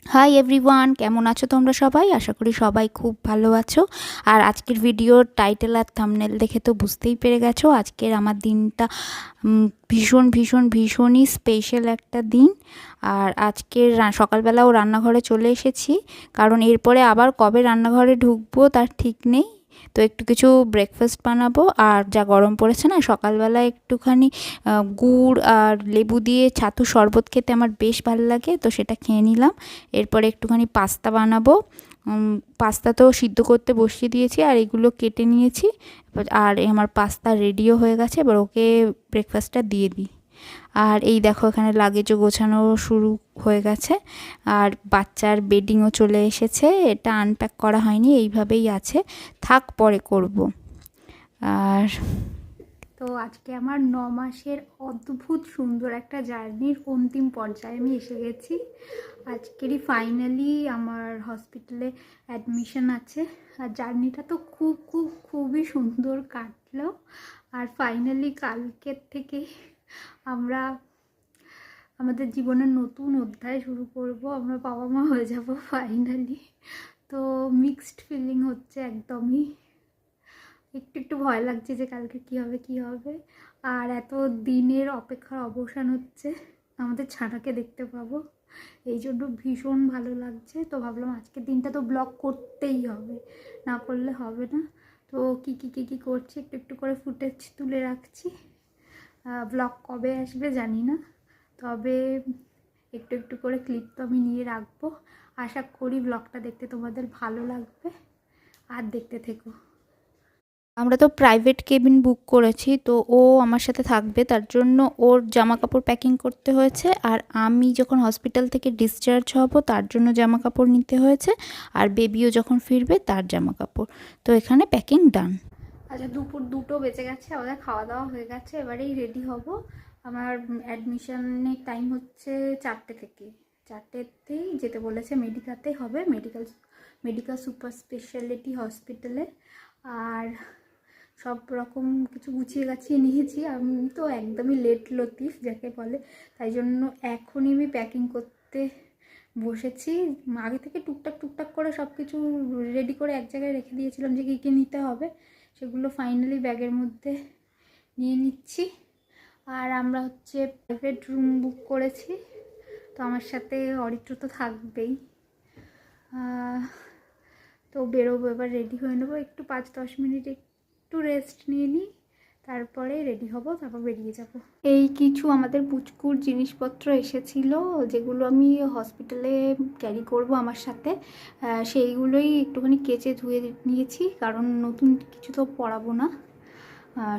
Hi everyone, কেমন আছো তোমরা সবাই? আশা করি সবাই খুব ভালো আছো। আর আজকের ভিডিওর টাইটেল আর থাম্বনেল দেখে তো বুঝতেই পেরে গেছো আজকের আমার দিনটা ভীষণ ভীষণ ভীষণই স্পেশাল একটা দিন। আর আজকের সকালবেলাও রান্নাঘরে চলে এসেছি, কারণ এরপরে আবার কবে রান্নাঘরে ঢুকবো তার ঠিক নেই। তো একটু কিছু ব্রেকফাস্ট বানাবো, আর যা গরম পড়েছে না, সকালবেলা একটুখানি গুড় আর লেবু দিয়ে ছাতু শরবত খেতে আমার বেশ ভালো লাগে, তো সেটা খেয়ে নিলাম। এরপরে একটুখানি পাস্তা বানাবো। পাস্তা তো সিদ্ধ করতে বসিয়ে দিয়েছি আর এগুলো কেটে নিয়েছি। আর আমার পাস্তা রেডিও হয়ে গেছে, এবার ওকে ব্রেকফাস্টটা দিয়ে দিই। আর এই দেখো এখানে লাগেজও গোছানো শুরু হয়ে গেছে, আর বাচ্চার বেডিংও চলে এসেছে। এটা আনপ্যাক করা হয়নি, এইভাবেই আছে, থাক পরে করব। আর তো আজকে আমার 9 মাসের অদ্ভুত সুন্দর একটা জার্নির অন্তিম পর্যায়ে আমি এসে গেছি। আজকেরই ফাইনালি আমার হসপিটালে অ্যাডমিশন আছে। আর জার্নিটা তো খুবই সুন্দর কাটলো। আর ফাইনালি কালকের থেকে আমরা আমাদের জীবনের নতুন অধ্যায় শুরু করব, আমরা বাবা মা হয়ে যাব ফাইনালি। তো মিক্সড ফিলিং হচ্ছে একদমই। একটু ভয় লাগছে যে কালকে কি হবে। আর এত দিনের অপেক্ষার অবসান হচ্ছে, আমাদের ছানাকে দেখতে পাবো, এই জন্য ভীষণ ভালো লাগছে। তো ভাবলাম আজকের দিনটা তো ব্লগ করতেই হবে, না করলে হবে না। তো কি করছি একটু করে ফুটেজ তুলে রাখছি। ব্লগ কবে আসবে জানি না, তবে একটু করে ক্লিপ তো আমি নিয়ে রাখবো। আশা করি ব্লগটা দেখতে তোমাদের ভালো লাগবে, আর দেখতে থেকো। আমরা তো প্রাইভেট কেবিন বুক করেছি, তো ও আমার সাথে থাকবে, তার জন্য ওর জামা কাপড় প্যাকিং করতে হয়েছে। আর আমি যখন হসপিটাল থেকে ডিসচার্জ হব তার জন্য জামা কাপড় নিতে হয়েছে, আর বেবিও যখন ফিরবে তার জামা কাপড়। তো এখানে প্যাকিং ডান। আচ্ছা, দুপুর 2টো বেজে গেছে, আমাদের খাওয়া দাওয়া হয়ে গেছে, এবারেই রেডি হব। আমার অ্যাডমিশনের টাইম হচ্ছে 4টে থেকে। 4টেতেই যেতে বলেছে, মেডিকাতে হবে, মেডিকেল সুপার স্পেশালিটি হসপিটালে। আর সব রকম কিছু গুছিয়ে গাছিয়ে নিয়েছি। আমি তো একদমই লেট লতিফ যাকে বলে, তাই জন্য এখনই আমি প্যাকিং করতে বসেছি। আগে থেকে টুকটাক করে সব কিছু রেডি করে এক জায়গায় রেখে দিয়েছিলাম যে কী নিতে হবে, সেগুলো ফাইনালি ব্যাগের মধ্যে নিয়ে নিচ্ছি। আর আমরা হচ্ছে প্রাইভেট রুম বুক করেছি, তো আমার সাথে অরিত্র তো থাকবেই। তো বেরোবো, এবার রেডি হয়ে নেবো, একটু 5-10 মিনিট একটু রেস্ট নিয়ে নিই, তারপরে রেডি হব, তারপর বেরিয়ে যাব। এই কিছু আমাদের পুচকুর জিনিসপত্র এসেছিলো, যেগুলো আমি হসপিটালে ক্যারি করব আমার সাথে, সেইগুলোই একটুখানি কেচে ধুয়ে নিয়েছি, কারণ নতুন কিছু তো পরাবো না।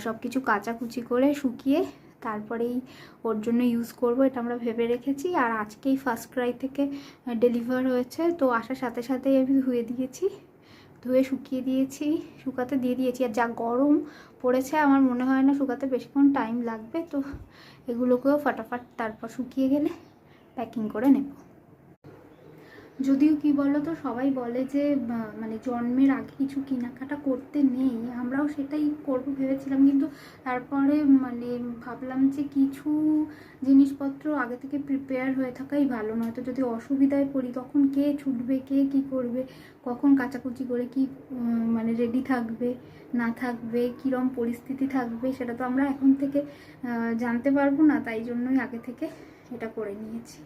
সব কিছু কাচাকুচি করে শুকিয়ে তারপরেই ওর জন্য ইউজ করব, এটা আমরা ভেবে রেখেছি। আর আজকেই ফার্স্ট ক্রাই থেকে ডেলিভার হয়েছে, তো আসার সাথে সাথেই আমি ধুয়ে শুকিয়ে দিয়েছি, শুকাতে দিয়ে দিয়েছি। আর যা গরম পড়েছে, আমার মনে হয় না শুকাতে বেশিক্ষণ টাইম লাগবে, তো এগুলোকেও ফাটাফাট তারপর শুকিয়ে গেলে প্যাকিং করে নেব। যদিও কি বলো তো, সবাই বলে যে মানে জন্মের আগে কিছু কেনাকাটা করতে নেই, আমরাও সেটাই করব ভেবেছিলাম, কিন্তু তারপরে মানে ভাবলাম যে কিছু জিনিসপত্র আগে থেকে প্রিপেয়ার হয়ে থাকাই ভালো, নয়তো যদি অসুবিধায় পড়ি তখন কে ছুটবে, কে কি করবে, কখন কাচাকুচি করে কি মানে রেডি থাকবে না থাকবে, কীরকম পরিস্থিতি থাকবে, সেটা তো আমরা এখন থেকে জানতে পারবো না, তাই জন্যই আগে থেকে এটা করে নিয়েছি।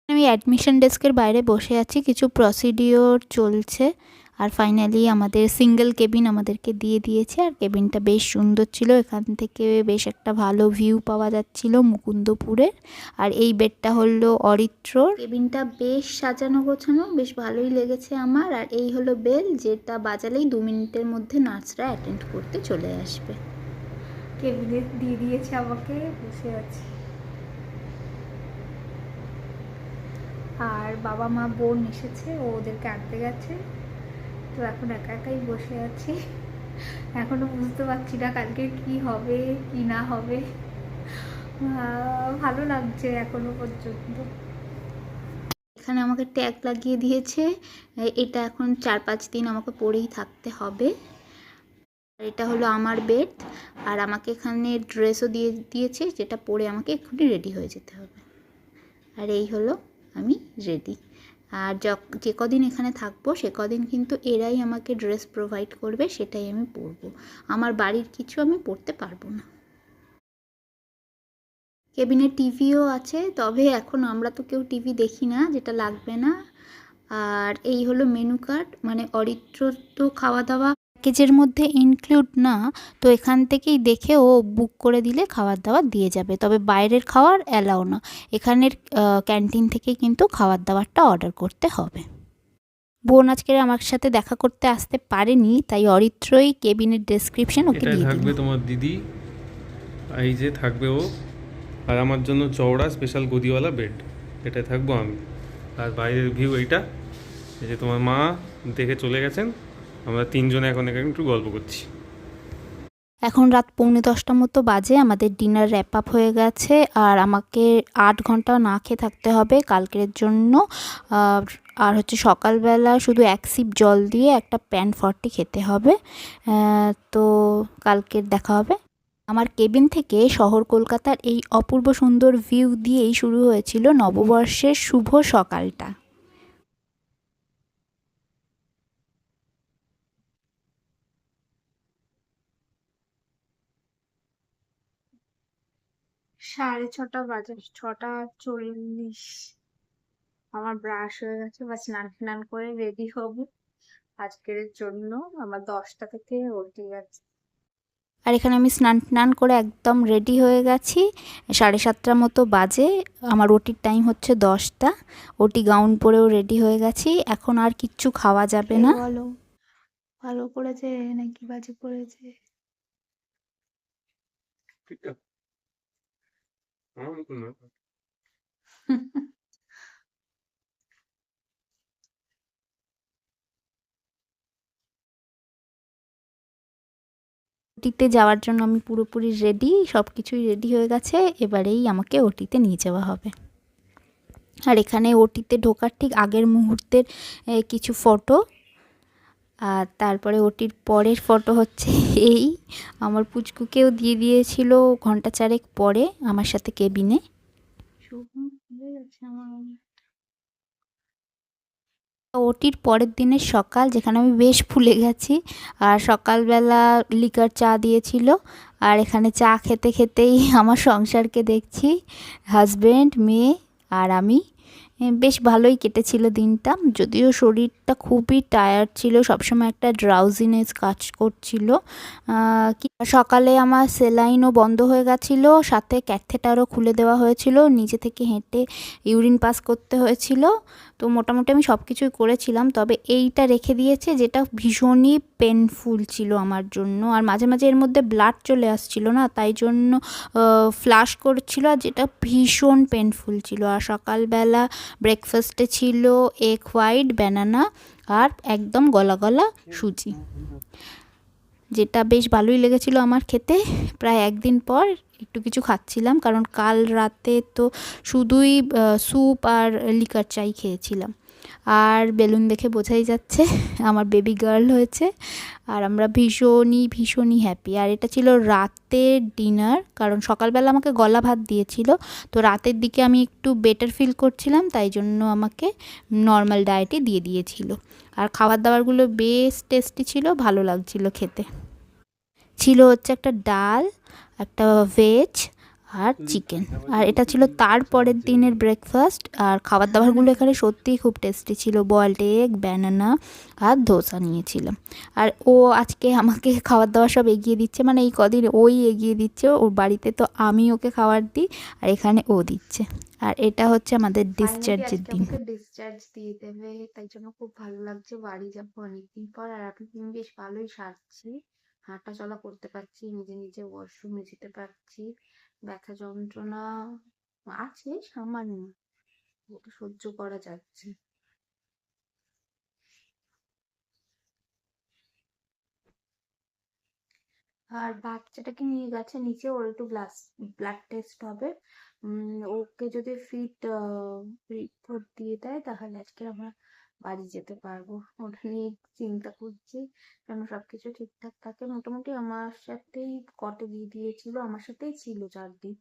আমি অ্যাডমিশন ডেস্কের বাইরে বসে আছি, কিছু প্রসিডিওর চলছে। আর ফাইনালি আমাদের সিঙ্গেল কেবিন আমাদেরকে দিয়ে দিয়েছে, আর কেবিনটা বেশ সুন্দর ছিল, এখান থেকে বেশ একটা ভালো ভিউ পাওয়া যাচ্ছিল মুকুন্দপুরের। আর এই বেডটা হলো অরিত্রর। কেবিনটা বেশ সাজানো গোছানো, বেশ ভালোই লেগেছে আমার। আর এই হলো বেল, যেটা বাজালেই 2 মিনিটের মধ্যে নার্সরা অ্যাটেন্ড করতে চলে আসবে। কেবিনে দিয়ে দিয়েছে আমাকে, বসে আছি। আর বাবা মা বোন এসেছে, ও ওদেরকে আনতে গেছে। তো এখন একা একাই বসে আছি, এখনো বুঝতে পারছি না কালকে কি হবে কি না হবে। ভালো লাগছে এখনো পর্যন্ত। এখানে আমাকে ট্যাগ লাগিয়ে দিয়েছে, এটা এখন 4-5 দিন আমাকে পরেই থাকতে হবে। আর এটা হলো আমার বেড, আর আমাকে এখানে ড্রেসও দিয়ে দিয়েছে যেটা পরে আমাকে এক্ষুনি রেডি হয়ে যেতে হবে। আর এই হলো আমি রেডি। আর যে কদিন এখানে থাকবো সে কদিন কিন্তু এরাই আমাকে ড্রেস প্রোভাইড করবে, সেটাই আমি পরবো। আমার বাড়ির কিছু আমি পরতে পারবো না। কেবিনে টিভিও আছে, তবে এখন আমরা তো কেউ টিভি দেখি না, যেটা লাগবে না। আর এই হলো মেনু কার্ড, মানে অরিত্র তো খাওয়া দাওয়া প্যাকেজের মধ্যে ইনক্লুড না, তো এখান থেকেই দেখে ও বুক করে দিলে খাবার দাবার দিয়ে যাবে, তবে বাইরের খাওয়ার অ্যালাউ না। এখানের ক্যান্টিন থেকে কিন্তু খাবার দাবারটা অর্ডার করতে হবে। বোন আজকে আমার সাথে দেখা করতে আসতে পারেনি, তাই অরিত্রই কেবিনের ডেসক্রিপশন ওকে দিয়ে থাকবে দিল। তোমার দিদি, এই যে থাকবে ও, আর আমার জন্য চওড়া স্পেশাল গদিওয়ালা বেড, এটাই থাকবো আমি। আর বাইরের ভিউ এইটা, এই যে তোমার মা দেখে চলে গেছেন, আমরা তিনজনে এখন এখানে একটু গল্প করছি। এখন রাত 9:45 মতো বাজে, আমাদের ডিনার র্যাপ আপ হয়ে গেছে, আর আমাকে 8 ঘন্টা না খেয়ে থাকতে হবে কালকের জন্য। আর হচ্ছে সকালবেলা শুধু 1 সিপ জল দিয়ে একটা প্যান 40 খেতে হবে। তো কালকের দেখা হবে। আমার কেবিন থেকে শহর কলকাতার এই অপূর্ব সুন্দর ভিউ দিয়েই শুরু হয়েছিল নববর্ষের শুভ সকালটা। সাড়ে ছটা বাজে, 6:40। আমার ব্রাশ হয়ে গেছে, বা স্নান টান করে রেডি হব আজকের জন্য। আমার 10টা থেকে ওটি আছে। আর এখানে আমি স্নান টান করে একদম রেডি হয়ে গেছি, 7:30 মতো বাজে। আমার ওটির টাইম হচ্ছে 10টা। ওটি গাউন পরেও রেডি হয়ে গেছি, এখন আর কিচ্ছু খাওয়া যাবে না। বলো, ভালো করেছে নাকি বাজে করেছে? ওটিতে যাওয়ার জন্য আমি পুরোপুরি রেডি, সব কিছুই রেডি হয়ে গেছে, এবারেই আমাকে ওটিতে নিয়ে যাওয়া হবে। আর এখানে ওটিতে ঢোকার ঠিক আগের মুহূর্তের কিছু ফটো, আর তারপরে ওটির পরের ফটো হচ্ছে এই। আমার পুচকুকেও দিয়ে দিয়েছিল ঘন্টা 4 পরে আমার সাথে কেবিনে। ওটির পরের দিনের সকাল, যেখানে আমি বেশ ফুলে গেছি। আর সকালবেলা লিকার চা দিয়েছিল, আর এখানে চা খেতে খেতেই আমার সংসারকে দেখছি, হাজব্যান্ড, মেয়ে আর আমি। বেশ ভালোই কেটেছিল দিনটা, যদিও শরীরটা খুবই টায়ার্ড ছিল, সবসময় একটা ড্রাউজিনেস কাজ করছিল। সকালে আমার সেলাইনও বন্ধ হয়ে গেছিলো, সাথে ক্যাথেটারও খুলে দেওয়া হয়েছিল, নিচে থেকে হেঁটে ইউরিন পাস করতে হয়েছিল। তো মোটামুটি আমি সব কিছুই করেছিলাম, তবে এইটা রেখে দিয়েছে যেটা ভীষণই পেনফুল ছিল আমার জন্য। আর মাঝে মাঝে এর মধ্যে ব্লাড চলে আসছিল না, তাই জন্য ফ্লাশ করছিল, আর যেটা ভীষণ পেনফুল ছিল। আর সকালবেলা ব্রেকফাস্টে ছিল এগ হোয়াইট, ব্যানানা আর একদম গলা গলা সুজি, যেটা বেশ ভালোই লেগেছিল আমার খেতে। প্রায় 1 দিন পর একটু কিছু খাচ্ছিলাম, কারণ কাল রাতে তো শুধুই স্যুপ আর লিকার চাই খেয়েছিলাম। আর বেলুন দেখে বোঝাই যাচ্ছে আমার বেবি গার্ল হয়েছে, আর আমরা ভীষণই ভীষণই হ্যাপি। আর এটা ছিল রাতের ডিনার, কারণ সকালবেলা আমাকে গলা ভাত দিয়েছিল, তো রাতের দিকে আমি একটু বেটার ফিল করছিলাম, তাই জন্য আমাকে নর্মাল ডায়েটে দিয়ে দিয়েছিল। আর খাবার দাবারগুলো বেশ টেস্টি ছিল, ভালো লাগছিল খেতে। ছিল হচ্ছে একটা ডাল, একটা ভেজ আর চিকেন, আর এটা ছিল তার পরের দিনের ব্রেকফাস্ট। আর খাবার দাবারগুলো এখানে সত্যিই খুব টেস্টি ছিল, বয়েলড এগ, ব্যানানা আর ধোসা নিয়েছিলাম। আর ও আজকে আমাকে খাবার দাবার সব এগিয়ে দিচ্ছে, মানে এই কদিন ওই এগিয়ে দিচ্ছে, ওর বাড়িতে তো আমি ওকে খাবার দিই, আর এখানে ও দিচ্ছে। আর এটা হচ্ছে আমাদের ডিসচার্জের দিন। ডিসচার্জ দিয়ে দেবে, তাই জন্য খুব ভালো লাগছে। বাড়ি যাবো অনেকদিন পর, আর আমি বেশ ভালোই সারছি, হাঁটা চলা করতে পারছি, নিজে নিজে ওয়াশরুমে যেতে পারছি। ব্যথা যন্ত্রণা আছে সামান্য, ওটা সহ্য করা যাচ্ছে না। আর বাচ্চাটাকে নিয়ে গেছে নিচে, ওর একটু ব্লাড টেস্ট হবে। ওকে যদি ফিট রিপোর্ট দিয়ে দেয় তাহলে আজকে আমরা বাড়ি যেতে পারবো। ওটা নিয়ে একটু চিন্তা করছি, যেন সবকিছু ঠিকঠাক থাকে। মোটামুটি আমার সাথেই দিয়ে দিয়েছিল, আমার সাথেই ছিল 4 দিন।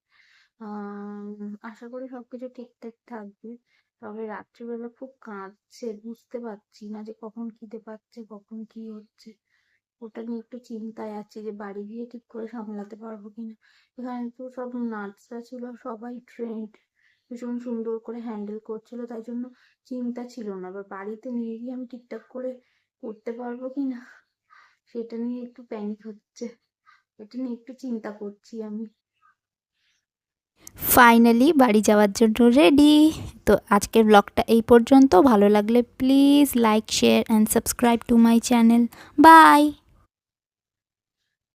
আশা করি সবকিছু ঠিকঠাক থাকবে। তবে রাত্রিবেলা খুব কাঁদছে, বুঝতে পারছি না যে কখন খিদে পাচ্ছে, কখন কি হচ্ছে। ওটা নিয়ে একটু চিন্তায় আছি যে বাড়ি গিয়ে ঠিক করে সামলাতে পারবো কিনা। এখানে তো সব নার্সরা ছিল, সবাই ট্রেন্ড, ভীষণ সুন্দর করে হ্যান্ডেল করছিল, তাই জন্য চিন্তা ছিল না। এবার বাড়িতে নিয়ে গিয়ে আমি ঠিকঠাক করে করতে পারবো কিনা সেটা নিয়ে একটু প্যানিক হচ্ছে, এটা নিয়ে একটু চিন্তা করছি আমি। ফাইনালি বাড়ি যাওয়ার জন্য রেডি। তো আজকের ব্লগটা এই পর্যন্ত। ভালো লাগলে please like, share and subscribe to my channel. By.